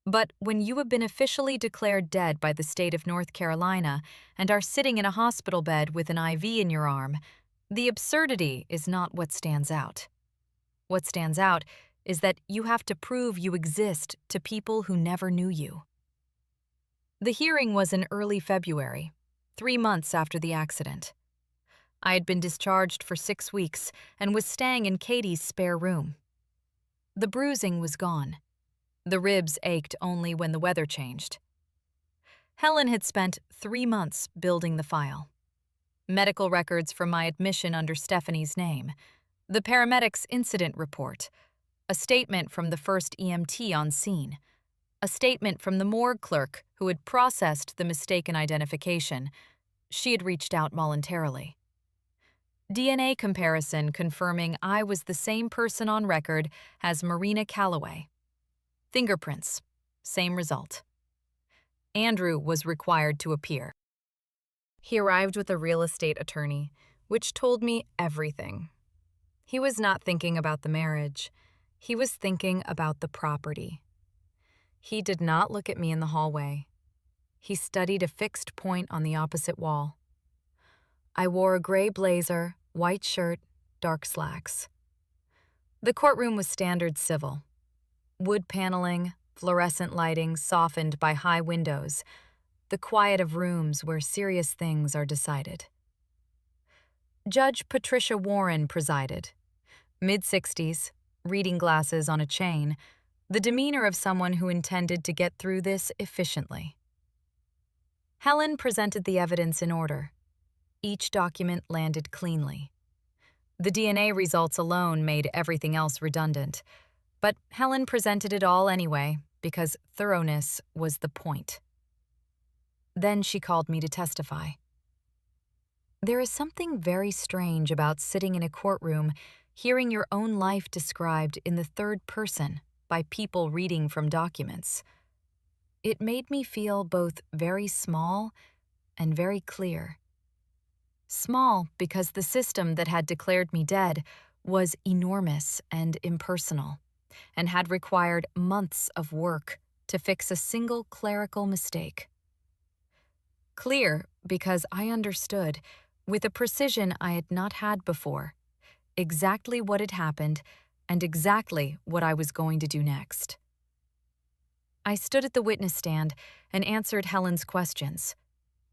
But when you have been officially declared dead by the state of North Carolina and are sitting in a hospital bed with an IV in your arm, the absurdity is not what stands out. What stands out is that you have to prove you exist to people who never knew you. The hearing was in early February, 3 months after the accident. I had been discharged for 6 weeks and was staying in Katie's spare room. The bruising was gone. The ribs ached only when the weather changed. Helen had spent 3 months building the file. Medical records from my admission under Stephanie's name, the paramedics' incident report, a statement from the first EMT on scene, a statement from the morgue clerk who had processed the mistaken identification. She had reached out voluntarily. DNA comparison confirming I was the same person on record as Marina Calloway. Fingerprints, same result. Andrew was required to appear. He arrived with a real estate attorney, which told me everything. He was not thinking about the marriage. He was thinking about the property. He did not look at me in the hallway. He studied a fixed point on the opposite wall. I wore a gray blazer, white shirt, dark slacks. The courtroom was standard civil. Wood paneling, fluorescent lighting softened by high windows, the quiet of rooms where serious things are decided. Judge Patricia Warren presided. Mid-60s, reading glasses on a chain, the demeanor of someone who intended to get through this efficiently. Helen presented the evidence in order. Each document landed cleanly. The DNA results alone made everything else redundant, but Helen presented it all anyway because thoroughness was the point. Then she called me to testify. There is something very strange about sitting in a courtroom, hearing your own life described in the third person by people reading from documents. It made me feel both very small and very clear. Small because the system that had declared me dead was enormous and impersonal, and had required months of work to fix a single clerical mistake. Clear because I understood, with a precision I had not had before, exactly what had happened and exactly what I was going to do next. I stood at the witness stand and answered Helen's questions.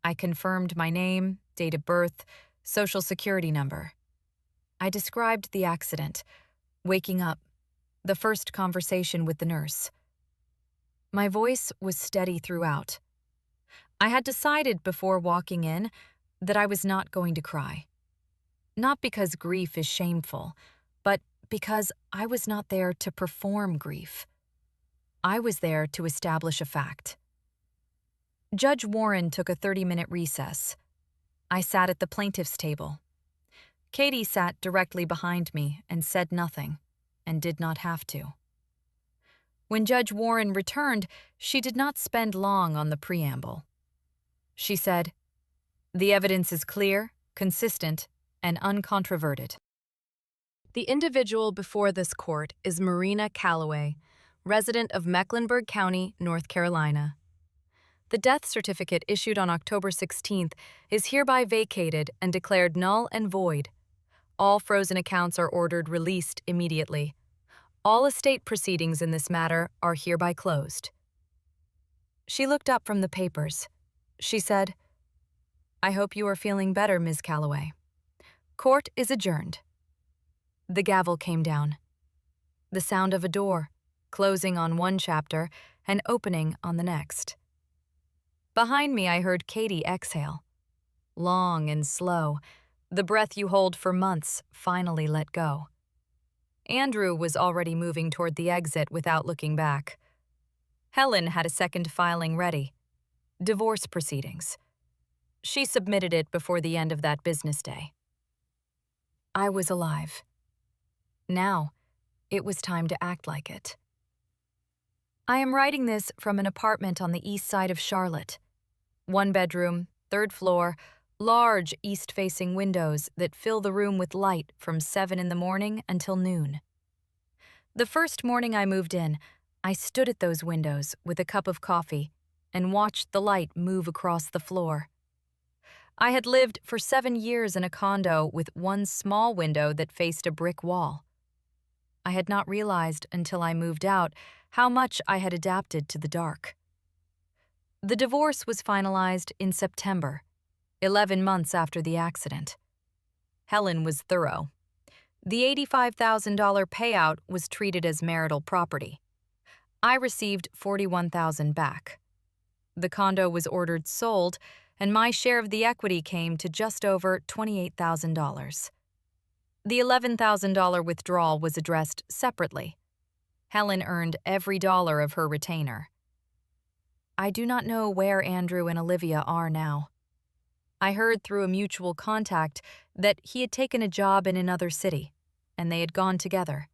I confirmed my name, date of birth, social security number. I described the accident, waking up, the first conversation with the nurse. My voice was steady throughout. I had decided before walking in that I was not going to cry. Not because grief is shameful, but because I was not there to perform grief. I was there to establish a fact. Judge Warren took a 30-minute recess. I sat at the plaintiff's table. Katie sat directly behind me and said nothing, and did not have to. When Judge Warren returned, she did not spend long on the preamble. She said, "The evidence is clear, consistent, and uncontroverted." The individual before this court is Marina Calloway, resident of Mecklenburg County, North Carolina. The death certificate issued on October 16th is hereby vacated and declared null and void. All frozen accounts are ordered released immediately. All estate proceedings in this matter are hereby closed. She looked up from the papers. She said, "I hope you are feeling better, Ms. Calloway. Court is adjourned." The gavel came down. The sound of a door, closing on one chapter and opening on the next. Behind me, I heard Katie exhale. Long and slow, the breath you hold for months finally let go. Andrew was already moving toward the exit without looking back. Helen had a second filing ready. Divorce proceedings. She submitted it before the end of that business day. I was alive. Now, it was time to act like it. I am writing this from an apartment on the east side of Charlotte. 1 bedroom, 3rd floor, large east-facing windows that fill the room with light from 7 in the morning until noon. The first morning I moved in, I stood at those windows with a cup of coffee and watched the light move across the floor. I had lived for 7 years in a condo with one small window that faced a brick wall. I had not realized until I moved out how much I had adapted to the dark. The divorce was finalized in September, 11 months after the accident. Helen was thorough. The $85,000 payout was treated as marital property. I received $41,000 back. The condo was ordered sold, and my share of the equity came to just over $28,000. The $11,000 withdrawal was addressed separately. Helen earned every dollar of her retainer. I do not know where Andrew and Olivia are now. I heard through a mutual contact that he had taken a job in another city, and they had gone together.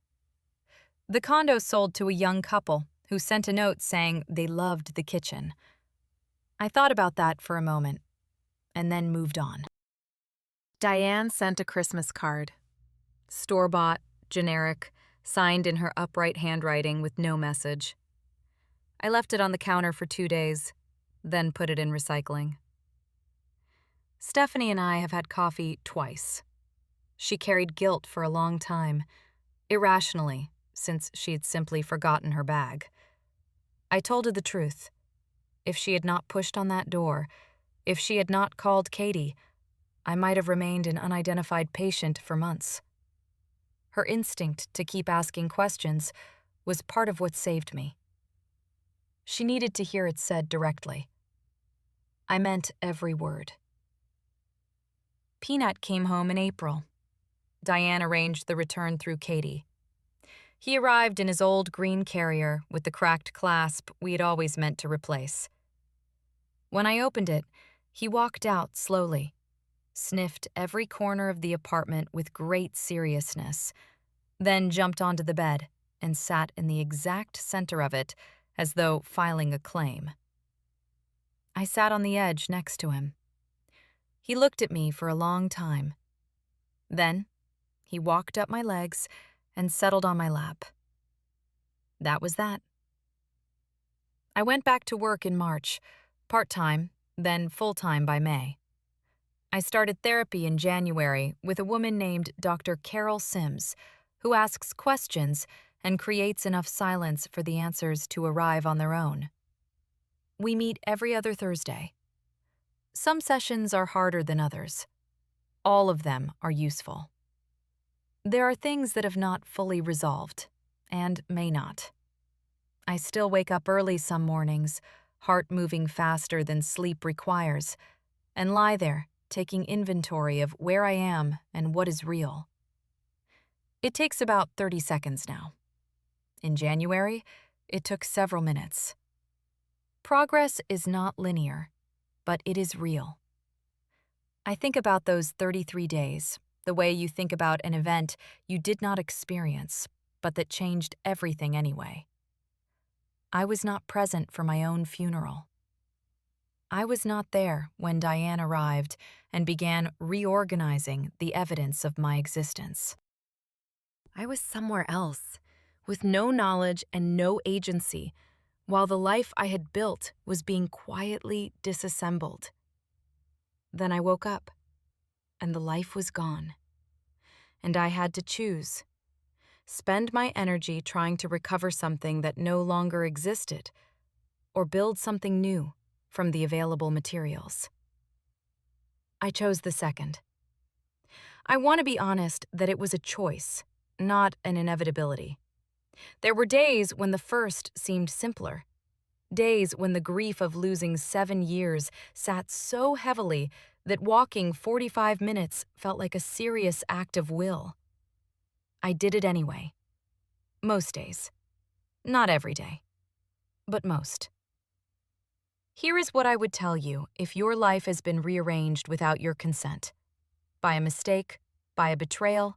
The condo sold to a young couple who sent a note saying they loved the kitchen. I thought about that for a moment, and then moved on. Diane sent a Christmas card. Store-bought, generic, signed in her upright handwriting with no message. I left it on the counter for 2 days, then put it in recycling. Stephanie and I have had coffee twice. She carried guilt for a long time, irrationally, since she had simply forgotten her bag. I told her the truth. If she had not pushed on that door, if she had not called Katie, I might have remained an unidentified patient for months. Her instinct to keep asking questions was part of what saved me. She needed to hear it said directly. I meant every word. Peanut came home in April. Diane arranged the return through Katie. He arrived in his old green carrier with the cracked clasp we had always meant to replace. When I opened it, he walked out slowly, sniffed every corner of the apartment with great seriousness, then jumped onto the bed and sat in the exact center of it as though filing a claim. I sat on the edge next to him. He looked at me for a long time. Then, he walked up my legs and settled on my lap. That was that. I went back to work in March, part-time, then full-time by May. I started therapy in January with a woman named Dr. Carol Sims, who asks questions and creates enough silence for the answers to arrive on their own. We meet every other Thursday. Some sessions are harder than others. All of them are useful. There are things that have not fully resolved, and may not. I still wake up early some mornings, heart moving faster than sleep requires, and lie there, taking inventory of where I am and what is real. It takes about 30 seconds now. In January, it took several minutes. Progress is not linear, but it is real. I think about those 33 days, the way you think about an event you did not experience, but that changed everything anyway. I was not present for my own funeral. I was not there when Diane arrived and began reorganizing the evidence of my existence. I was somewhere else, with no knowledge and no agency, while the life I had built was being quietly disassembled. Then I woke up, and the life was gone. And I had to choose. Spend my energy trying to recover something that no longer existed, or build something new from the available materials. I chose the second. I want to be honest that it was a choice, not an inevitability. There were days when the first seemed simpler, days when the grief of losing 7 years sat so heavily that walking 45 minutes felt like a serious act of will. I did it anyway. Most days. Not every day, but most. Here is what I would tell you if your life has been rearranged without your consent. By a mistake, by a betrayal,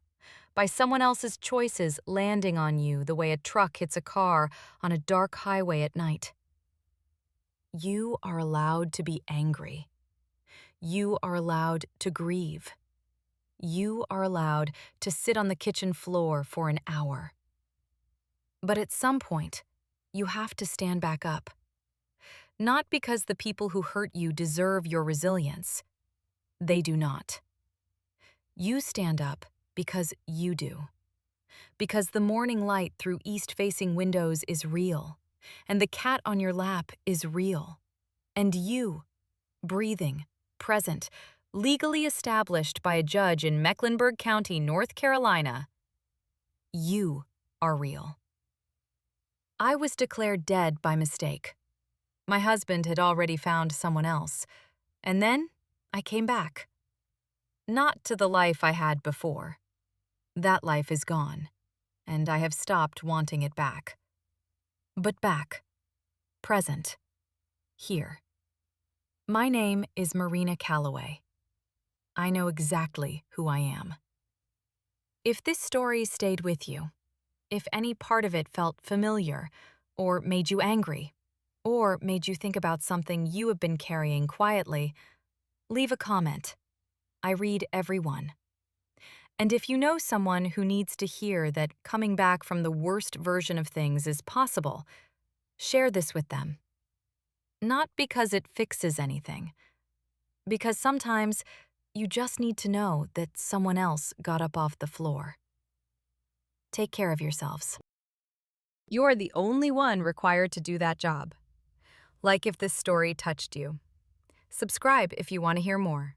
by someone else's choices landing on you the way a truck hits a car on a dark highway at night. You are allowed to be angry. You are allowed to grieve. You are allowed to sit on the kitchen floor for an hour. But at some point, you have to stand back up. Not because the people who hurt you deserve your resilience. They do not. You stand up because you do. Because the morning light through east-facing windows is real, and the cat on your lap is real. And you, breathing, present, legally established by a judge in Mecklenburg County, North Carolina, you are real. I was declared dead by mistake. My husband had already found someone else, and then I came back. Not to the life I had before. That life is gone, and I have stopped wanting it back. But back, present, here. My name is Marina Calloway. I know exactly who I am. If this story stayed with you, if any part of it felt familiar, or made you angry, or made you think about something you have been carrying quietly, leave a comment. I read every one. And if you know someone who needs to hear that coming back from the worst version of things is possible, share this with them. Not because it fixes anything, because sometimes you just need to know that someone else got up off the floor. Take care of yourselves. You're the only one required to do that job. Like if this story touched you. Subscribe if you want to hear more.